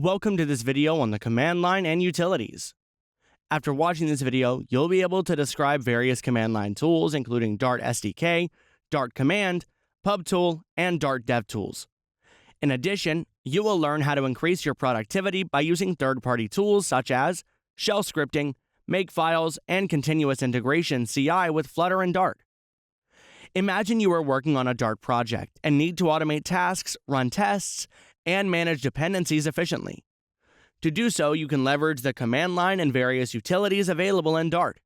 Welcome to this video on the command line and utilities. After watching this video, you'll be able to describe various command line tools including Dart SDK, Dart Command, PubTool, and Dart DevTools. In addition, you will learn how to increase your productivity by using third-party tools such as shell scripting, makefiles, and continuous integration CI with Flutter and Dart. Imagine you are working on a Dart project and need to automate tasks, run tests, and manage dependencies efficiently. To do so, you can leverage the command line and various utilities available in Dart.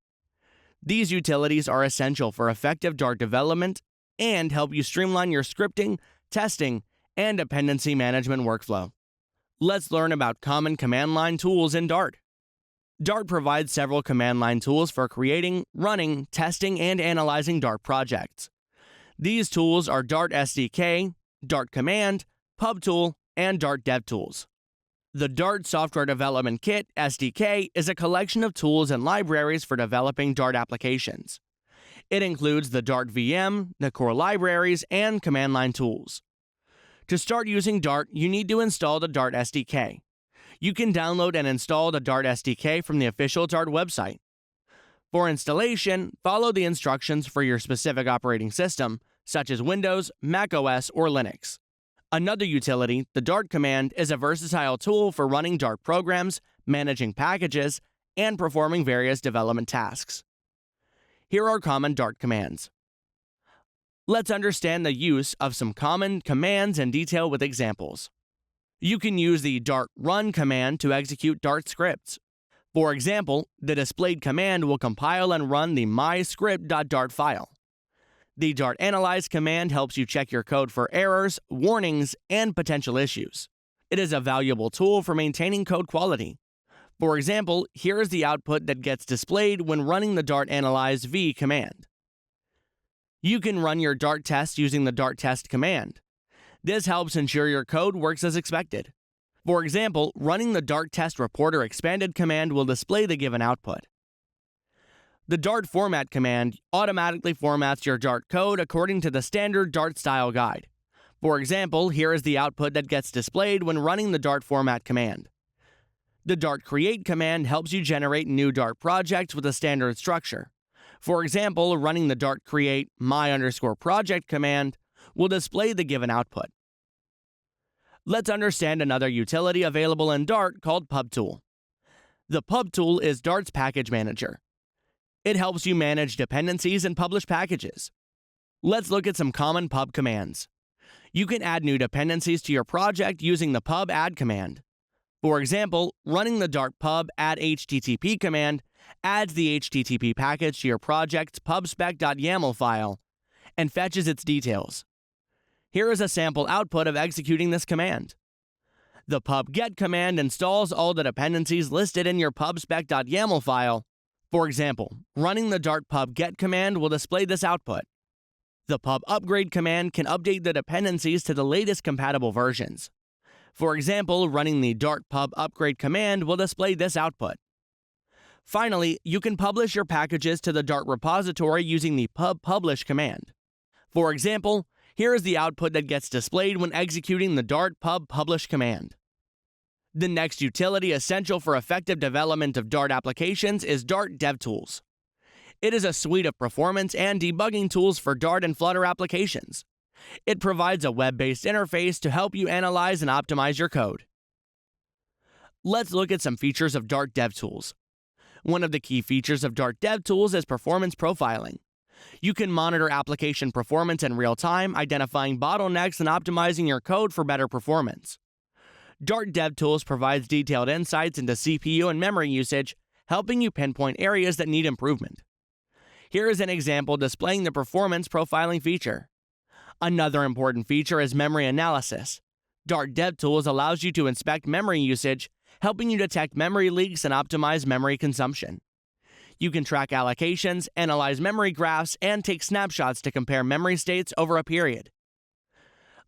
These utilities are essential for effective Dart development and help you streamline your scripting, testing, and dependency management workflow. Let's learn about common command line tools in Dart. Dart provides several command line tools for creating, running, testing, and analyzing Dart projects. These tools are Dart SDK, Dart Command, PubTool, and Dart DevTools. The Dart Software Development Kit (SDK) is a collection of tools and libraries for developing Dart applications. It includes the Dart VM, the core libraries, and command line tools. To start using Dart, you need to install the Dart SDK. You can download and install the Dart SDK from the official Dart website. For installation, follow the instructions for your specific operating system, such as Windows, macOS, or Linux. Another utility, the Dart Command, is a versatile tool for running Dart programs, managing packages, and performing various development tasks. Here are common Dart commands. Let's understand the use of some common commands in detail with examples. You can use the Dart run command to execute Dart scripts. For example, the displayed command will compile and run the myscript.dart file. The Dart analyze command helps you check your code for errors, warnings, and potential issues. It is a valuable tool for maintaining code quality. For example, here is the output that gets displayed when running the Dart analyze v command. You can run your Dart test using the Dart test command. This helps ensure your code works as expected. For example, running the Dart test reporter expanded command will display the given output. The Dart format command automatically formats your Dart code according to the standard Dart style guide. For example, here is the output that gets displayed when running the Dart format command. The Dart create command helps you generate new Dart projects with a standard structure. For example, running the Dart create my_project command will display the given output. Let's understand another utility available in Dart called PubTool. The PubTool is Dart's package manager. It helps you manage dependencies and publish packages. Let's look at some common pub commands. You can add new dependencies to your project using the pub add command. For example, running the Dart pub add HTTP command adds the HTTP package to your project's pubspec.yaml file and fetches its details. Here is a sample output of executing this command. The pub get command installs all the dependencies listed in your pubspec.yaml file. For example, running the Dart pub get command will display this output. The pub upgrade command can update the dependencies to the latest compatible versions. For example, running the Dart pub upgrade command will display this output. Finally, you can publish your packages to the Dart repository using the pub publish command. For example, here is the output that gets displayed when executing the Dart pub publish command. The next utility essential for effective development of Dart applications is Dart DevTools. It is a suite of performance and debugging tools for Dart and Flutter applications. It provides a web-based interface to help you analyze and optimize your code. Let's look at some features of Dart DevTools. One of the key features of Dart DevTools is performance profiling. You can monitor application performance in real time, identifying bottlenecks and optimizing your code for better performance. Dart DevTools provides detailed insights into CPU and memory usage, helping you pinpoint areas that need improvement. Here is an example displaying the performance profiling feature. Another important feature is memory analysis. Dart DevTools allows you to inspect memory usage, helping you detect memory leaks and optimize memory consumption. You can track allocations, analyze memory graphs, and take snapshots to compare memory states over a period.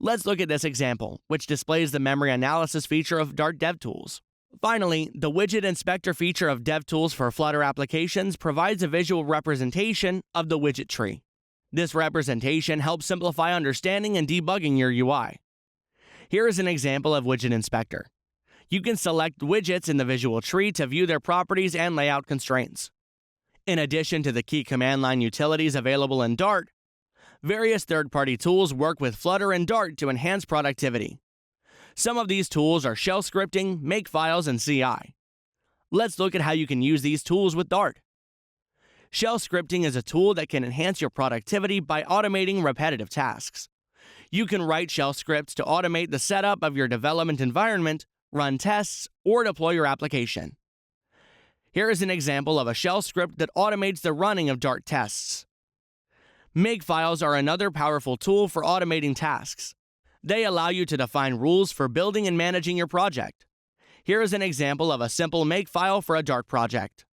Let's look at this example, which displays the memory analysis feature of Dart DevTools. Finally, the Widget Inspector feature of DevTools for Flutter applications provides a visual representation of the widget tree. This representation helps simplify understanding and debugging your UI. Here is an example of Widget Inspector. You can select widgets in the visual tree to view their properties and layout constraints. In addition to the key command line utilities available in Dart, various third-party tools work with Flutter and Dart to enhance productivity. Some of these tools are shell scripting, makefiles, and CI. Let's look at how you can use these tools with Dart. Shell scripting is a tool that can enhance your productivity by automating repetitive tasks. You can write shell scripts to automate the setup of your development environment, run tests, or deploy your application. Here is an example of a shell script that automates the running of Dart tests. Makefiles are another powerful tool for automating tasks. They allow you to define rules for building and managing your project. Here is an example of a simple makefile for a Dart project.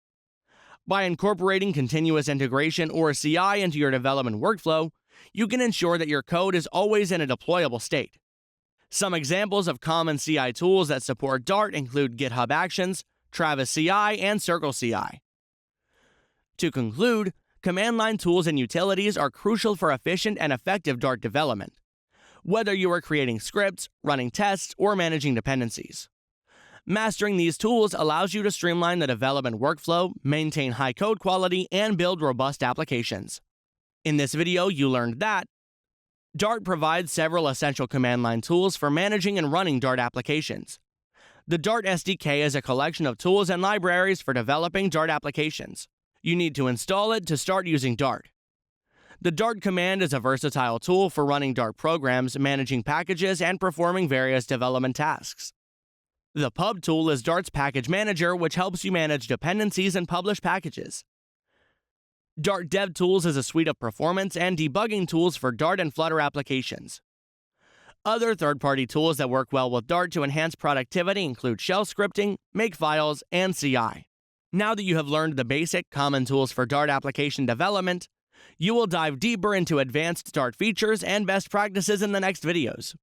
By incorporating continuous integration or CI into your development workflow, you can ensure that your code is always in a deployable state. Some examples of common CI tools that support Dart include GitHub Actions, Travis CI, and Circle CI. To conclude, command line tools and utilities are crucial for efficient and effective Dart development, whether you are creating scripts, running tests, or managing dependencies. Mastering these tools allows you to streamline the development workflow, maintain high code quality, and build robust applications. In this video, you learned that Dart provides several essential command line tools for managing and running Dart applications. The Dart SDK is a collection of tools and libraries for developing Dart applications. You need to install it to start using Dart. The Dart command is a versatile tool for running Dart programs, managing packages, and performing various development tasks. The pub tool is Dart's package manager, which helps you manage dependencies and publish packages. Dart DevTools is a suite of performance and debugging tools for Dart and Flutter applications. Other third-party tools that work well with Dart to enhance productivity include shell scripting, makefiles, and CI. Now that you have learned the basic, common tools for Dart application development, you will dive deeper into advanced Dart features and best practices in the next videos.